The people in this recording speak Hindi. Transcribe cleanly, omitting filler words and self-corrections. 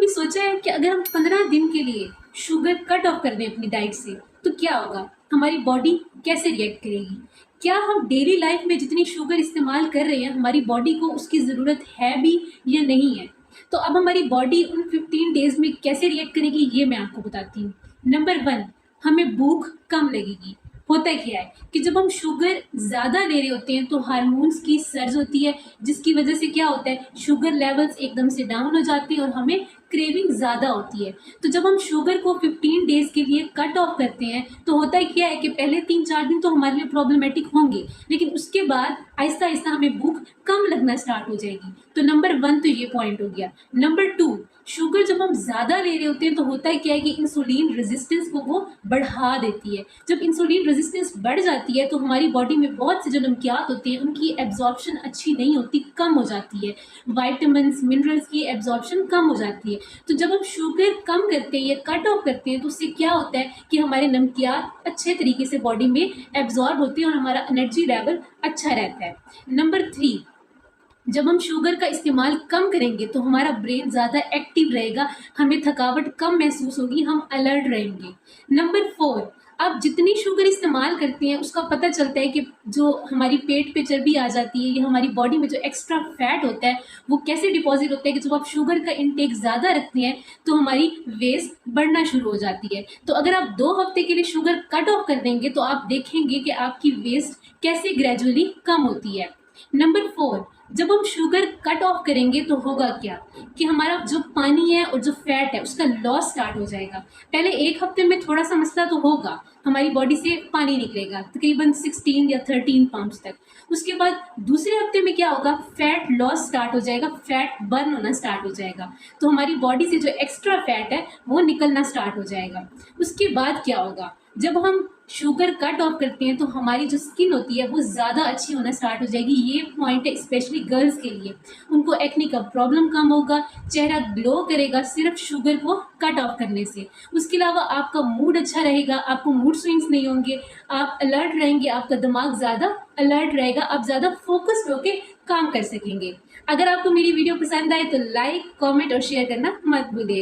कभी सोचा है कि अगर हम 15 दिन के लिए शुगर कट ऑफ कर दें अपनी डाइट से तो क्या होगा? हमारी बॉडी कैसे रिएक्ट करेगी? क्या हम डेली लाइफ में जितनी शुगर इस्तेमाल कर रहे हैं हमारी बॉडी को उसकी ज़रूरत है भी या नहीं है? तो अब हमारी बॉडी उन 15 डेज़ में कैसे रिएक्ट करेगी ये मैं आपको बताती हूँ। नंबर 1, हमें भूख कम लगेगी। होता क्या है कि जब हम शुगर ज़्यादा ले रहे होते हैं तो हार्मोन्स की सर्ज होती है, जिसकी वजह से क्या होता है, शुगर लेवल्स एकदम से डाउन हो जाती है और हमें क्रेविंग ज़्यादा होती है। तो जब हम शुगर को 15 डेज़ के लिए कट ऑफ करते हैं तो होता है क्या है कि पहले 3-4 दिन तो हमारे लिए प्रॉब्लमेटिक होंगे, लेकिन उसके बाद आहिस्ता आहिस्ता हमें भूख कम लगना स्टार्ट हो जाएगी। तो नंबर 1 तो ये पॉइंट हो गया। नंबर 2, शुगर जब हम ज़्यादा ले रहे होते हैं तो होता है क्या है कि इंसुलिन रेजिस्टेंस को वो बढ़ा देती है। जब इंसुलिन रेजिस्टेंस बढ़ जाती है तो हमारी बॉडी में बहुत से जो नमकियात होते हैं उनकी एब्जॉर्प्शन अच्छी नहीं होती, कम हो जाती है। वाइटामिन्स, मिनरल्स की एब्जॉर्प्शन कम हो जाती है। तो जब हम शुगर कम करते हैं या कट ऑफ करते हैं तो उससे क्या होता है कि हमारे नमकियात अच्छे तरीके से बॉडी में एब्जॉर्ब होते हैं और हमारा एनर्जी लेवल अच्छा रहता है। नंबर 3, जब हम शुगर का इस्तेमाल कम करेंगे तो हमारा ब्रेन ज़्यादा एक्टिव रहेगा, हमें थकावट कम महसूस होगी, हम अलर्ट रहेंगे। नंबर 4, आप जितनी शुगर इस्तेमाल करते हैं उसका पता चलता है कि जो हमारी पेट पे चर्बी आ जाती है या हमारी बॉडी में जो एक्स्ट्रा फैट होता है वो कैसे डिपॉजिट होता है कि जब आप शुगर का इंटेक ज़्यादा रखते हैं तो हमारी वेस्ट बढ़ना शुरू हो जाती है। तो अगर आप 2 हफ्ते के लिए शुगर कट ऑफ कर देंगे तो आप देखेंगे कि आपकी वेस्ट कैसे ग्रेजुअली कम होती है। नंबर 4, जब हम शुगर कट ऑफ करेंगे तो होगा क्या कि हमारा जो पानी है और जो फैट है उसका लॉस स्टार्ट हो जाएगा। पहले 1 हफ्ते में थोड़ा सा मसला तो होगा, हमारी बॉडी से पानी निकलेगा तकरीबन 16 या 13 पाउंड तक। उसके बाद दूसरे हफ्ते में क्या होगा, फैट लॉस स्टार्ट हो जाएगा, फैट बर्न होना स्टार्ट हो जाएगा, तो हमारी बॉडी से जो एक्स्ट्रा फैट है वो निकलना स्टार्ट हो जाएगा। उसके बाद क्या होगा, जब हम शुगर कट ऑफ करते हैं तो हमारी जो स्किन होती है वो ज़्यादा अच्छी होना स्टार्ट हो जाएगी। ये पॉइंट है स्पेशली गर्ल्स के लिए, उनको एक्ने का प्रॉब्लम कम होगा, चेहरा ग्लो करेगा सिर्फ शुगर को कट ऑफ करने से। उसके अलावा आपका मूड अच्छा रहेगा, आपको मूड स्विंग्स नहीं होंगे, आप अलर्ट रहेंगे, आपका दिमाग ज़्यादा अलर्ट रहेगा, आप ज़्यादा फोकस्ड होकर काम कर सकेंगे। अगर आपको मेरी वीडियो पसंद आए तो लाइक, कमेंट और शेयर करना मत भूलिएगा।